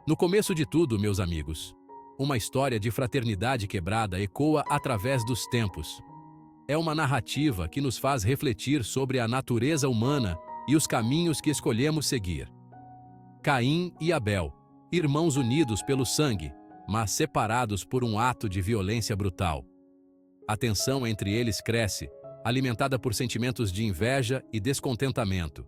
No começo de tudo, meus amigos, uma história de fraternidade quebrada ecoa através dos tempos. É uma narrativa que nos faz refletir sobre a natureza humana e os caminhos que escolhemos seguir. Caim e Abel, irmãos unidos pelo sangue, mas separados por um ato de violência brutal. A tensão entre eles cresce, alimentada por sentimentos de inveja e descontentamento.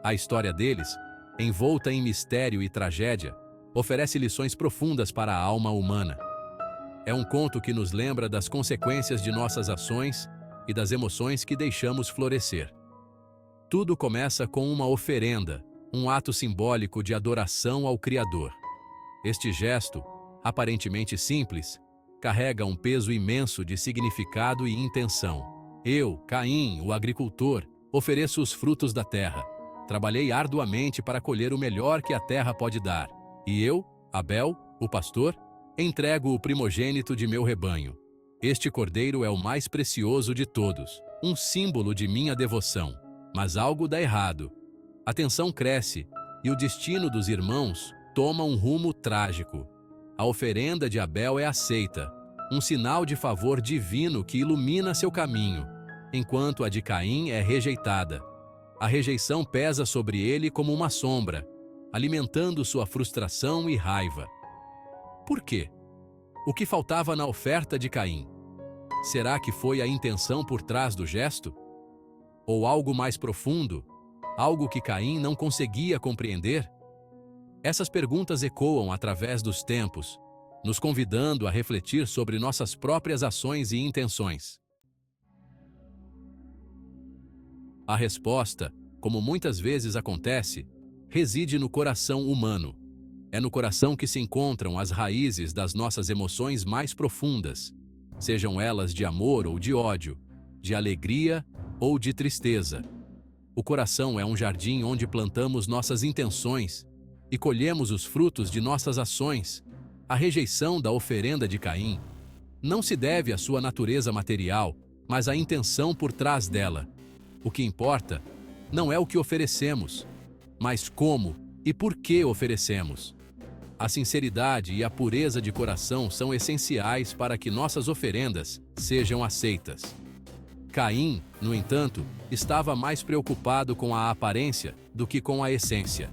A história deles, envolta em mistério e tragédia, oferece lições profundas para a alma humana. É um conto que nos lembra das consequências de nossas ações e das emoções que deixamos florescer. Tudo começa com uma oferenda, um ato simbólico de adoração ao Criador. Este gesto, aparentemente simples, carrega um peso imenso de significado e intenção. Eu, Caim, o agricultor, ofereço os frutos da terra. Trabalhei arduamente para colher o melhor que a terra pode dar. E eu, Abel, o pastor, entrego o primogênito de meu rebanho. Este cordeiro é o mais precioso de todos, um símbolo de minha devoção. Mas algo dá errado. A tensão cresce e o destino dos irmãos toma um rumo trágico. A oferenda de Abel é aceita, um sinal de favor divino que ilumina seu caminho, enquanto a de Caim é rejeitada. A rejeição pesa sobre ele como uma sombra, alimentando sua frustração e raiva. Por quê? O que faltava na oferta de Caim? Será que foi a intenção por trás do gesto? Ou algo mais profundo? Algo que Caim não conseguia compreender? Essas perguntas ecoam através dos tempos, nos convidando a refletir sobre nossas próprias ações e intenções. A resposta, como muitas vezes acontece, reside no coração humano. É no coração que se encontram as raízes das nossas emoções mais profundas, sejam elas de amor ou de ódio, de alegria ou de tristeza. O coração é um jardim onde plantamos nossas intenções e colhemos os frutos de nossas ações. A rejeição da oferenda de Caim não se deve à sua natureza material, mas à intenção por trás dela. O que importa não é o que oferecemos, mas como e por que oferecemos. A sinceridade e a pureza de coração são essenciais para que nossas oferendas sejam aceitas. Caim, no entanto, estava mais preocupado com a aparência do que com a essência.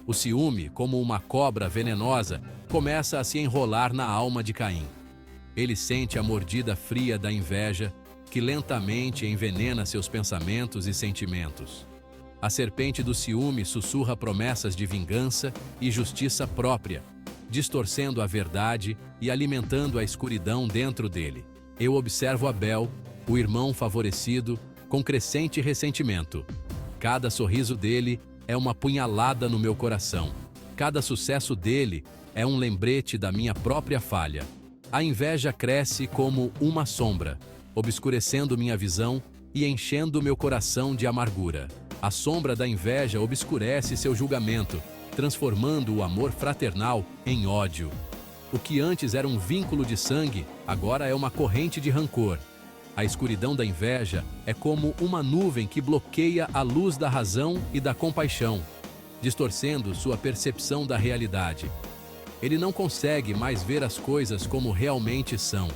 O ciúme, como uma cobra venenosa, começa a se enrolar na alma de Caim. Ele sente a mordida fria da inveja, que lentamente envenena seus pensamentos e sentimentos. A serpente do ciúme sussurra promessas de vingança e justiça própria, distorcendo a verdade e alimentando a escuridão dentro dele. Eu observo Abel, o irmão favorecido, com crescente ressentimento. Cada sorriso dele é uma punhalada no meu coração. Cada sucesso dele é um lembrete da minha própria falha. A inveja cresce como uma sombra, obscurecendo minha visão e enchendo meu coração de amargura. A sombra da inveja obscurece seu julgamento, transformando o amor fraternal em ódio. O que antes era um vínculo de sangue, agora é uma corrente de rancor. A escuridão da inveja é como uma nuvem que bloqueia a luz da razão e da compaixão, distorcendo sua percepção da realidade. Ele não consegue mais ver as coisas como realmente são.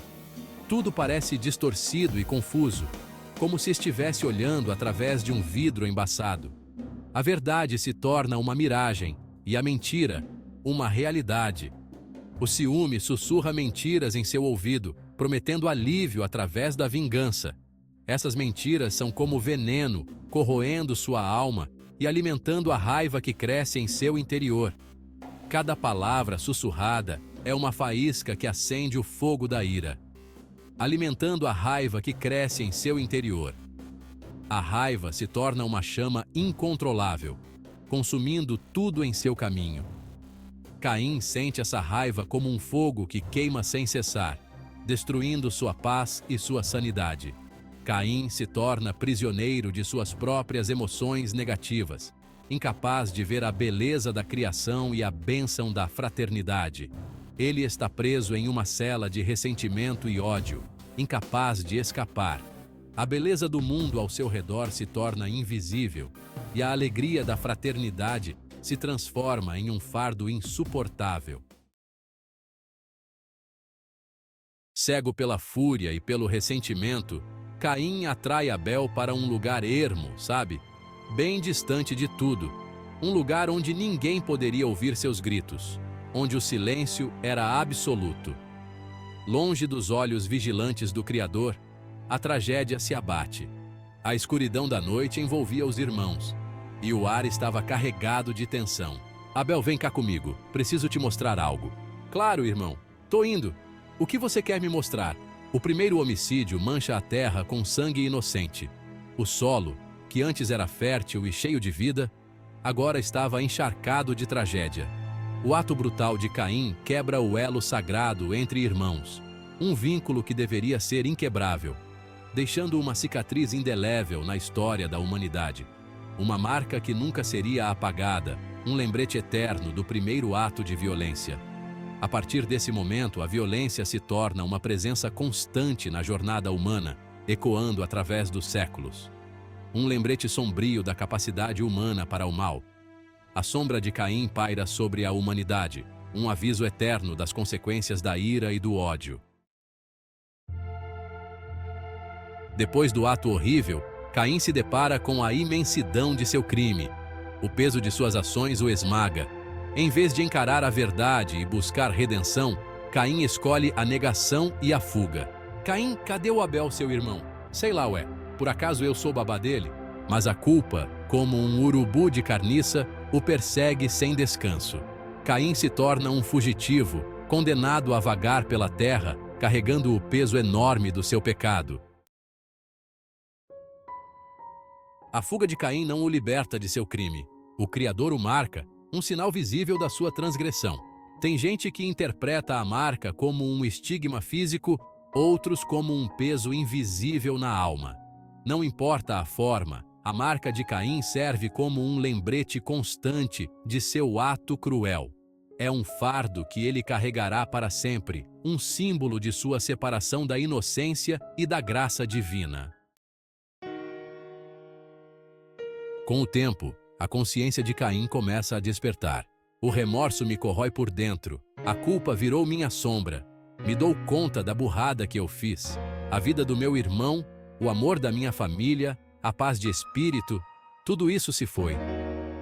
Tudo parece distorcido e confuso, como se estivesse olhando através de um vidro embaçado. A verdade se torna uma miragem e a mentira, uma realidade. O ciúme sussurra mentiras em seu ouvido, prometendo alívio através da vingança. Essas mentiras são como veneno, corroendo sua alma e alimentando a raiva que cresce em seu interior. Cada palavra sussurrada é uma faísca que acende o fogo da ira, alimentando a raiva que cresce em seu interior. A raiva se torna uma chama incontrolável, consumindo tudo em seu caminho. Caim sente essa raiva como um fogo que queima sem cessar, destruindo sua paz e sua sanidade. Caim se torna prisioneiro de suas próprias emoções negativas, incapaz de ver a beleza da criação e a bênção da fraternidade. Ele está preso em uma cela de ressentimento e ódio, incapaz de escapar. A beleza do mundo ao seu redor se torna invisível, e a alegria da fraternidade se transforma em um fardo insuportável. Cego pela fúria e pelo ressentimento, Caim atrai Abel para um lugar ermo, sabe? Bem distante de tudo. Um lugar onde ninguém poderia ouvir seus gritos, onde o silêncio era absoluto. Longe dos olhos vigilantes do Criador, a tragédia se abate. A escuridão da noite envolvia os irmãos, e o ar estava carregado de tensão. Abel, vem cá comigo, preciso te mostrar algo. Claro, irmão, tô indo. O que você quer me mostrar? O primeiro homicídio mancha a terra com sangue inocente. O solo, que antes era fértil e cheio de vida, agora estava encharcado de tragédia. O ato brutal de Caim quebra o elo sagrado entre irmãos, um vínculo que deveria ser inquebrável, deixando uma cicatriz indelével na história da humanidade. Uma marca que nunca seria apagada, um lembrete eterno do primeiro ato de violência. A partir desse momento, a violência se torna uma presença constante na jornada humana, ecoando através dos séculos. Um lembrete sombrio da capacidade humana para o mal. A sombra de Caim paira sobre a humanidade, um aviso eterno das consequências da ira e do ódio. Depois do ato horrível, Caim se depara com a imensidão de seu crime. O peso de suas ações o esmaga. Em vez de encarar a verdade e buscar redenção, Caim escolhe a negação e a fuga. Caim, cadê o Abel, seu irmão? Sei lá, por acaso eu sou babá dele? Mas a culpa, como um urubu de carniça, o persegue sem descanso. Caim se torna um fugitivo, condenado a vagar pela terra, carregando o peso enorme do seu pecado. A fuga de Caim não o liberta de seu crime. O Criador o marca, um sinal visível da sua transgressão. Tem gente que interpreta a marca como um estigma físico, outros como um peso invisível na alma. Não importa a forma, a marca de Caim serve como um lembrete constante de seu ato cruel. É um fardo que ele carregará para sempre, um símbolo de sua separação da inocência e da graça divina. Com o tempo, a consciência de Caim começa a despertar. O remorso me corrói por dentro. A culpa virou minha sombra. Me dou conta da burrada que eu fiz. A vida do meu irmão, o amor da minha família, a paz de espírito, tudo isso se foi.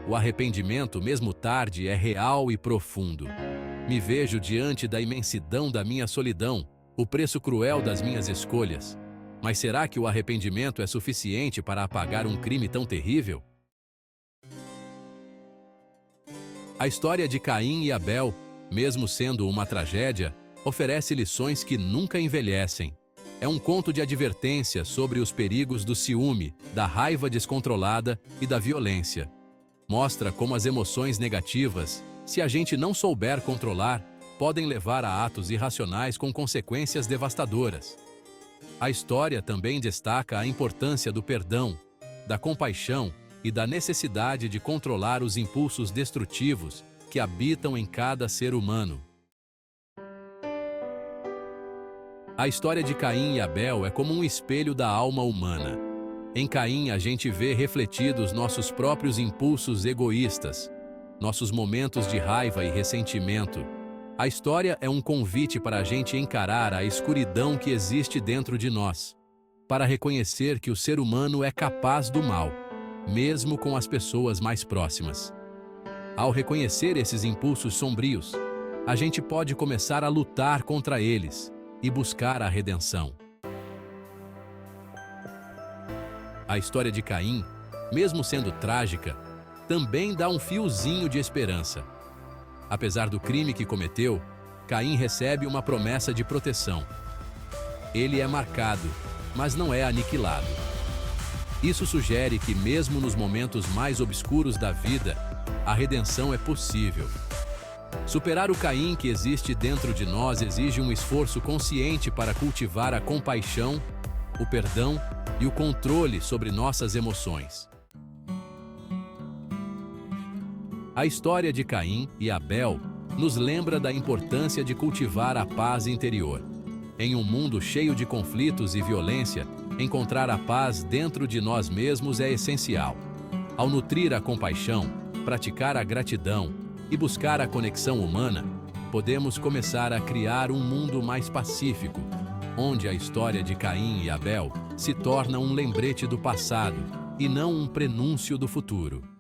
O arrependimento, mesmo tarde, é real e profundo. Me vejo diante da imensidão da minha solidão, o preço cruel das minhas escolhas. Mas será que o arrependimento é suficiente para apagar um crime tão terrível? A história de Caim e Abel, mesmo sendo uma tragédia, oferece lições que nunca envelhecem. É um conto de advertência sobre os perigos do ciúme, da raiva descontrolada e da violência. Mostra como as emoções negativas, se a gente não souber controlar, podem levar a atos irracionais com consequências devastadoras. A história também destaca a importância do perdão, da compaixão e da necessidade de controlar os impulsos destrutivos que habitam em cada ser humano. A história de Caim e Abel é como um espelho da alma humana. Em Caim a gente vê refletidos nossos próprios impulsos egoístas, nossos momentos de raiva e ressentimento. A história é um convite para a gente encarar a escuridão que existe dentro de nós, para reconhecer que o ser humano é capaz do mal, mesmo com as pessoas mais próximas. Ao reconhecer esses impulsos sombrios, a gente pode começar a lutar contra eles e buscar a redenção. A história de Caim, mesmo sendo trágica, também dá um fiozinho de esperança. Apesar do crime que cometeu, Caim recebe uma promessa de proteção. Ele é marcado, mas não é aniquilado. Isso sugere que, mesmo nos momentos mais obscuros da vida, a redenção é possível. Superar o Caim que existe dentro de nós exige um esforço consciente para cultivar a compaixão, o perdão e o controle sobre nossas emoções. A história de Caim e Abel nos lembra da importância de cultivar a paz interior. Em um mundo cheio de conflitos e violência, encontrar a paz dentro de nós mesmos é essencial. Ao nutrir a compaixão, praticar a gratidão e buscar a conexão humana, podemos começar a criar um mundo mais pacífico, onde a história de Caim e Abel se torna um lembrete do passado e não um prenúncio do futuro.